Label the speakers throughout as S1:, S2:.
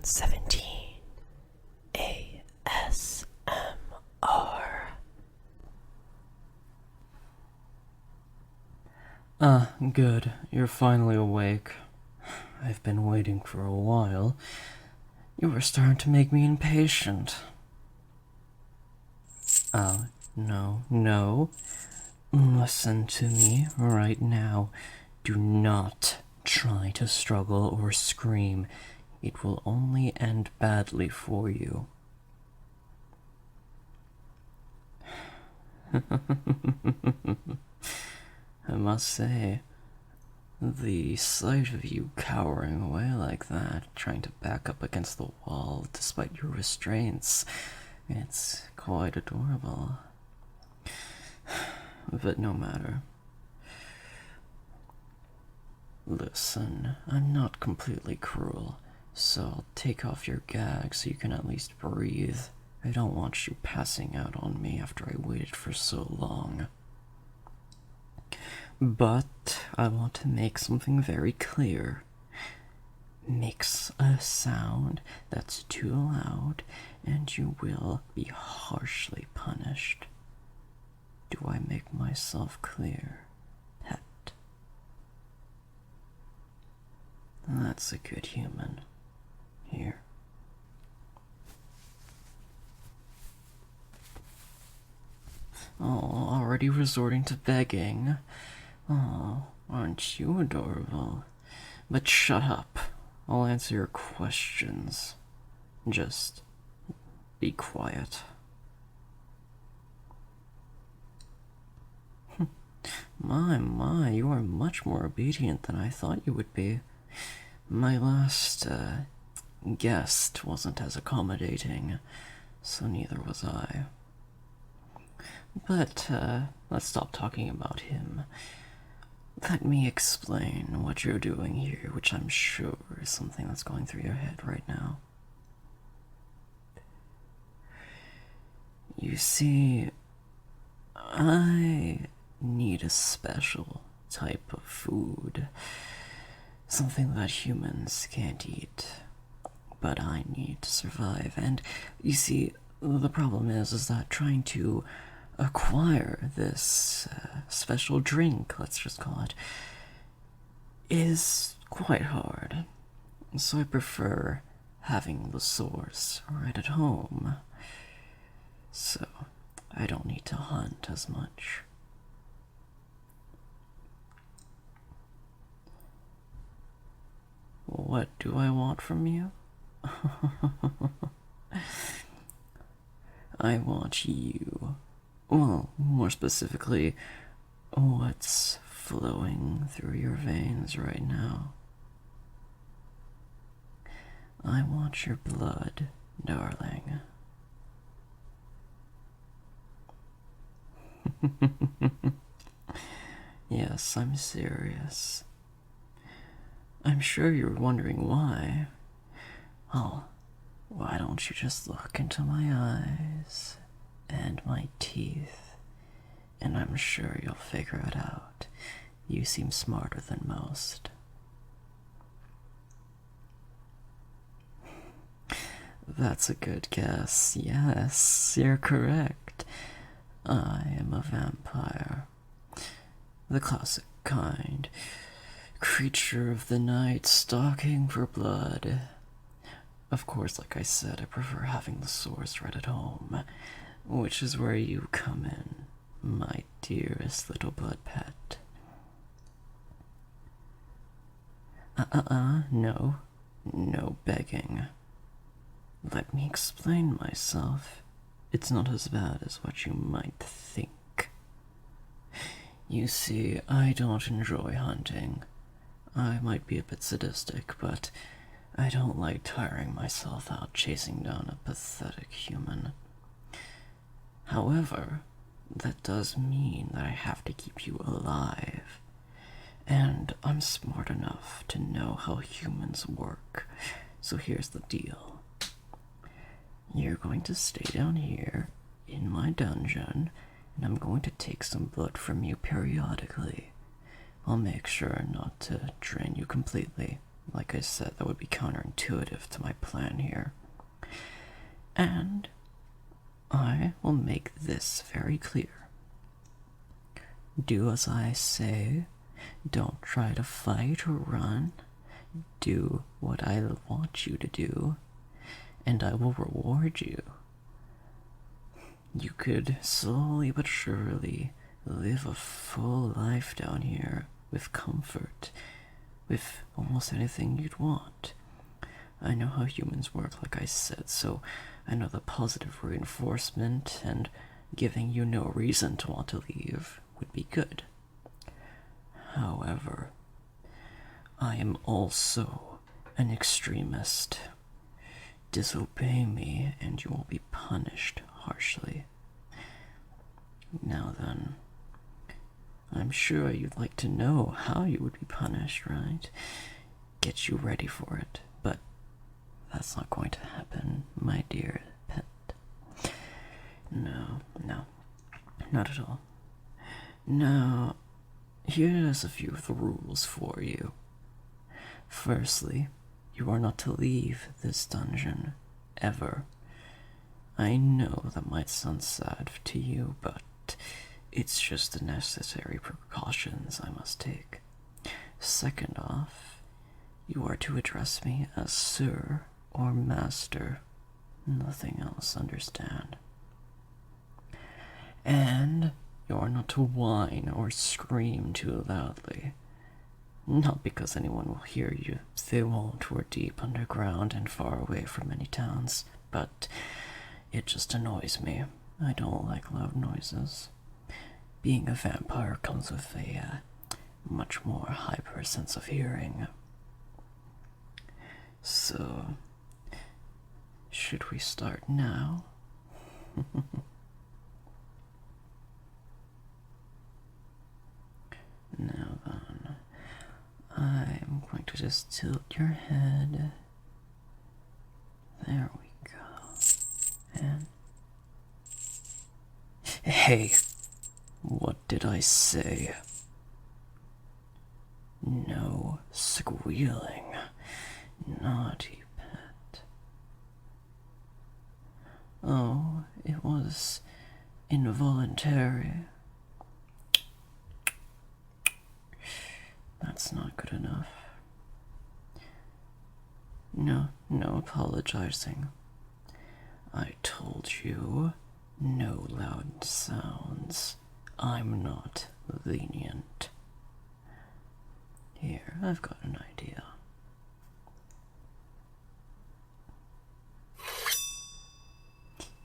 S1: 17 ASMR.
S2: Good. You're finally awake. I've been waiting for a while. You were starting to make me impatient. No. Listen to me right now. Do not try to struggle or scream. It will only end badly for you. I must say, the sight of you cowering away like that, trying to back up against the wall despite your restraints, it's quite adorable. But no matter. Listen, I'm not completely cruel, so I'll take off your gag so you can at least breathe. I don't want you passing out on me after I waited for so long. But I want to make something very clear. Makes a sound that's too loud, and you will be harshly punished. Do I make myself clear, pet? That's a good human. Here. Oh, already resorting to begging. Oh, aren't you adorable? But shut up. I'll answer your questions. Just be quiet. My, you are much more obedient than I thought you would be. My last, guest wasn't as accommodating, so neither was I. But, let's stop talking about him. Let me explain what you're doing here, which I'm sure is something that's going through your head right now. You see, I need a special type of food. Something that humans can't eat. But I need to survive. And you see, the problem is that trying to acquire this special drink, let's just call it, is quite hard. So I prefer having the source right at home. So I don't need to hunt as much. What do I want from you? I want you. Well, more specifically, what's flowing through your veins right now? I want your blood, darling. Yes, I'm serious. I'm sure you're wondering why. Well, why don't you just look into my eyes and my teeth, and I'm sure you'll figure it out. You seem smarter than most. That's a good guess. Yes, you're correct. I am a vampire. The classic kind. Creature of the night, stalking for blood. Of course, like I said, I prefer having the source right at home, which is where you come in, my dearest little blood pet. No begging. Let me explain myself. It's not as bad as what you might think. You see, I don't enjoy hunting. I might be a bit sadistic, but I don't like tiring myself out chasing down a pathetic human. However, that does mean that I have to keep you alive. And I'm smart enough to know how humans work. So here's the deal. You're going to stay down here in my dungeon, and I'm going to take some blood from you periodically. I'll make sure not to drain you completely, Like I said, that would be counterintuitive to my plan here. And I will make this very clear. Do as I say. Don't try to fight or run. Do what I want you to do, and I will reward you. You could slowly but surely live a full life down here with comfort, with almost anything you'd want. I know how humans work, like I said, so I know the positive reinforcement and giving you no reason to want to leave would be good. However, I am also an extremist. Disobey me and you will be punished harshly. Now then, I'm sure you'd like to know how you would be punished, right? Get you ready for it, but that's not going to happen, my dear pet. No, not at all. Now, here's a few of the rules for you. Firstly, you are not to leave this dungeon, ever. I know that might sound sad to you, but it's just the necessary precautions I must take. Second off, you are to address me as Sir or Master. Nothing else, understand? And you are not to whine or scream too loudly. Not because anyone will hear you. They won't. We're deep underground and far away from many towns, but it just annoys me. I don't like loud noises. Being a vampire comes with a much more hyper sense of hearing. So, should we start now? Now then, I'm going to just tilt your head. There we go. And... Hey! What did I say? No squealing. Naughty pet. Oh, it was involuntary. That's not good enough. No apologizing. I told you, no loud sounds. I'm not lenient. Here, I've got an idea.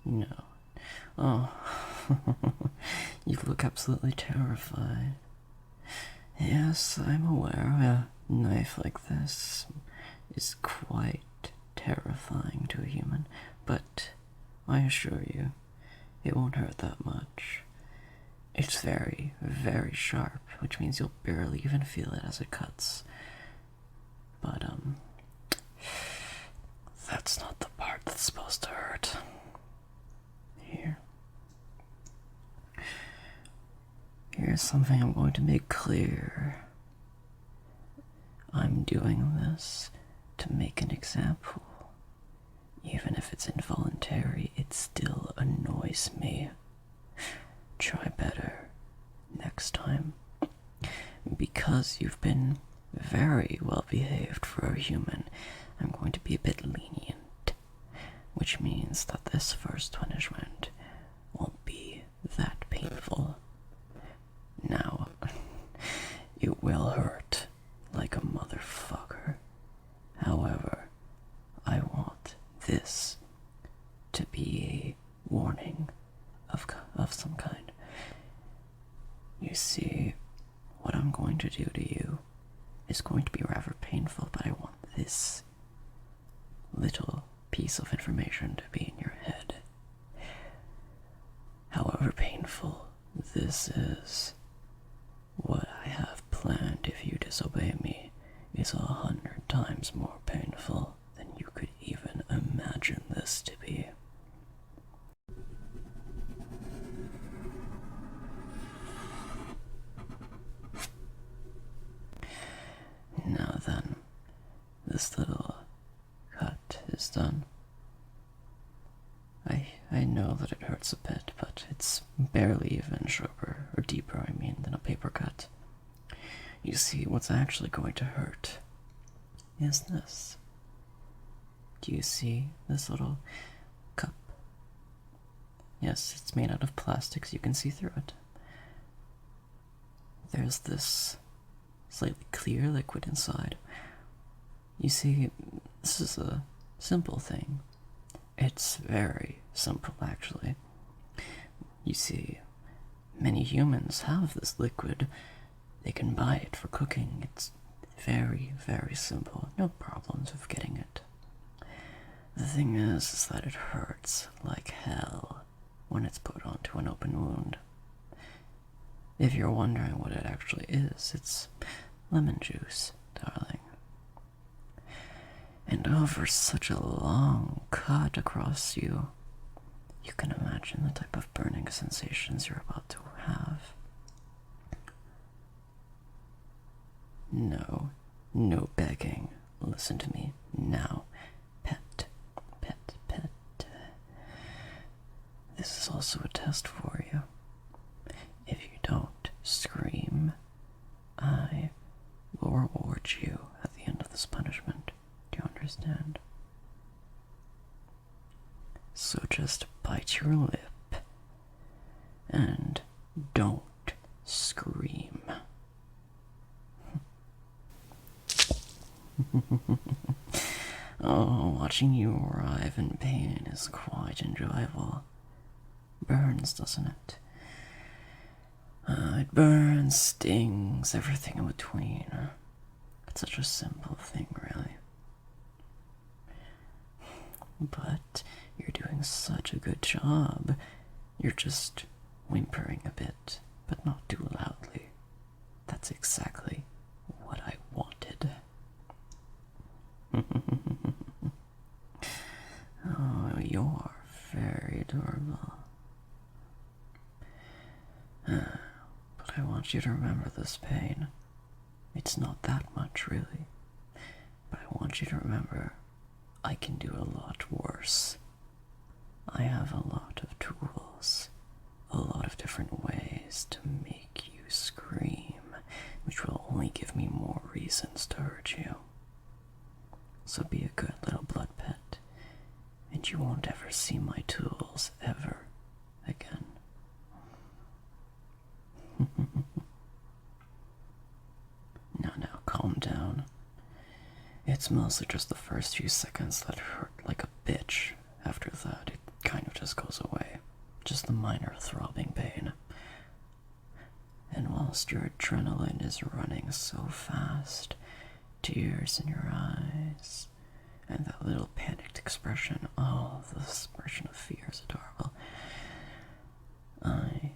S2: No. Oh, you look absolutely terrified. Yes, I'm aware a knife like this is quite terrifying to a human, but I assure you, it won't hurt that much. It's very, very sharp, which means you'll barely even feel it as it cuts. But, that's not the part that's supposed to hurt. Here. Here's something I'm going to make clear. I'm doing this to make an example. Even if it's involuntary, it still annoys me. Try better next time. Because you've been very well behaved for a human, I'm going to be a bit lenient. Which means that this first punishment won't be that painful. Now, it will hurt like a motherfucker. However, I want this to be a warning of some kind. You see, what I'm going to do to you is going to be rather painful, but I want this little piece of information to be in your head. However painful this is, what I have planned if you disobey me is 100 times more painful than you could even imagine this to be. Now then, is done. I know that it hurts a bit, but it's barely even sharper, or deeper, I mean, than a paper cut. You see, what's actually going to hurt is this. Do you see this little cup? Yes, it's made out of plastic, so you can see through it. There's this slightly clear liquid inside. You see, this is a simple thing. It's very simple, actually. You see, many humans have this liquid. They can buy it for cooking. It's very, very simple. No problems with getting it. The thing is that it hurts like hell when it's put onto an open wound. If you're wondering what it actually is, it's lemon juice, darling. And over such a long cut across you, you can imagine the type of burning sensations you're about to have. No begging. Listen to me now. Pet, pet, pet. This is also a test for you. If you don't scream, I will reward you at the end of this punishment. Do you understand? So just bite your lip and don't scream. Oh, watching you writhe in pain is quite enjoyable. Burns, doesn't it? It burns, stings, everything in between. It's such a simple thing, really. But you're doing such a good job. You're just whimpering a bit, but not too loudly. That's exactly what I wanted. Oh, you're very adorable. But I want you to remember this pain. It's not that much, really. But I want you to remember I can do a lot worse. I have a lot of tools, a lot of different ways to make you scream, which will only give me more reasons to hurt you. So be a good little blood pet, and you won't ever see my tools ever again. Now, calm down. It's mostly just the first few seconds that hurt like a bitch. After that, it kind of just goes away. Just the minor throbbing pain. And whilst your adrenaline is running so fast, tears in your eyes, and that little panicked expression, oh, the expression of fear is adorable. I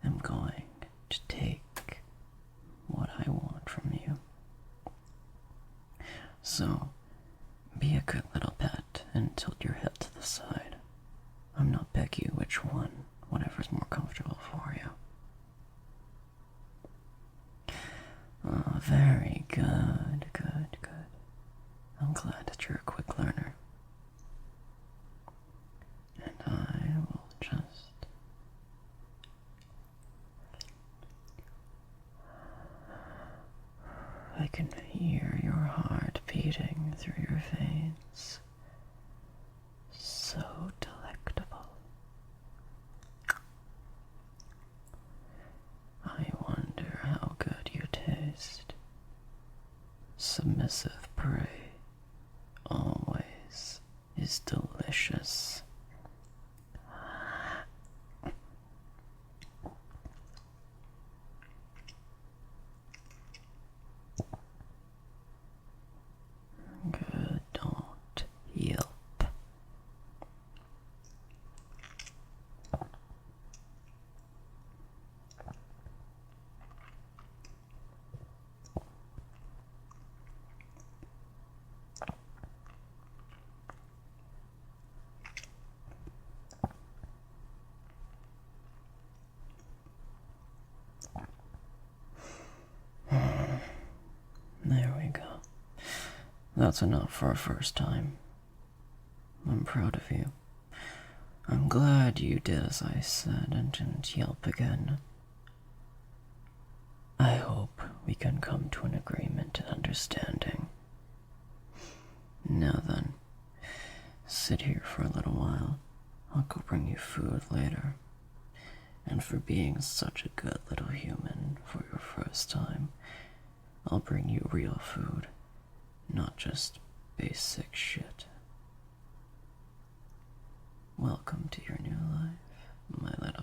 S2: am going to take what I want from you. So, be a good little pet and tilt your head to the side. I'm not begging you which one, whatever's more comfortable for you. Oh, very good, good, good. I'm glad that you're a quick learner. And I will just... I can hear your heart beating through your veins. So delectable. I wonder how good you taste. Submissive prey always is delicious. Good, don't yelp. There we go. That's enough for a first time. I'm proud of you. I'm glad you did as I said and didn't yelp again. I hope we can come to an agreement and understanding. Now then, sit here for a little while. I'll go bring you food later. And for being such a good little human for your first time, I'll bring you real food, not just basic shit. Welcome to your new life, my little